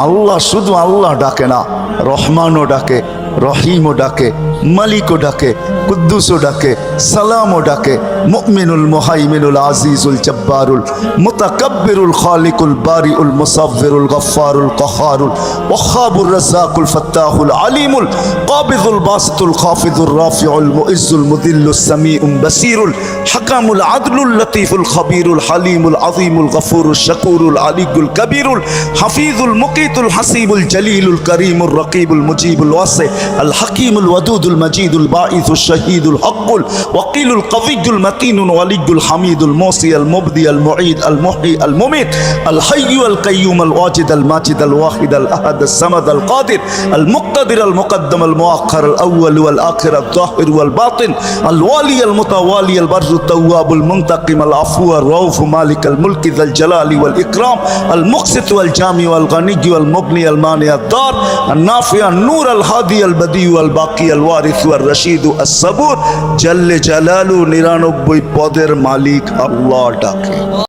আল্লাহ শুধু আল্লাহ ডাকে না, রহমানও ডাকে, রহিমও ডাকে, মালিকও ডাকে, কুদ্দুসও ডাকে, সালামও ডাকে, মুমিনুল মুহাইমিনুল আজিজুল জব্বারুল মুতাকাব্বিরুল খালিকুল বারিউল মুসাব্বিরুল গফফারুল কহারুল ওয়াহাবুর রাজ্জাকুল ফাত্তাহুল আলিমুল কাবিদুল বাসিতুল খাফিদুর রাফিউল মুইজ্জুল মুদিল্লুস সামিউল বাসিরুল হাকামুল আদলুল লতীফুল খবীরুল হালিমুল আযীমুল গফুরুল শাকুরুল আলিকুল কবীরুল হাফিজুল মুকিতুল হাসিবুল জলিলুল করিমুর রকিবুল মুজিবুল ওয়াসি আল হাকিমুল ওয়াদুদুল মজিদুল বাঈসুল শহীদুল হকুল ওয়াকিলুল কবিয়ুল মতিনুল ওয়ালিয়ুল হামিদুল মুসি আল মুবদি আল মুঈদ আল মুহয়ি আল মুমিত আল হাইয়্যু আল কাইয়্যুম আল ওয়াজিদ আল মাজিদ আল ওয়াহিদ আল আহাদ আল সামাদ আল কাদির আল মুকতাদির আল মুকদ্দম আল মুআখ্খার আল আউয়াল ওয়াল আখির আল যাহির ওয়াল বাতিন আল ওয়ালি আল মুতাওয়ালি আল বাররু তাওয়াবুল মুনতাকিম আল আফু আর রাউফ মালিক আল মুলকি যাল জালালি ওয়াল ইকরাম আল মুকসিত ওয়াল জামি ওয়াল গানি ওয়াল মুগনি আল মানি আল দার আল নাফি আল নূর আল হাদি আল বদি আল বাকি আল ওয়ারিস ওয়াল রশিদ আস সাবুর জাল্লে জালালু 99 পদের মালিক আল্লাহ ডাকে।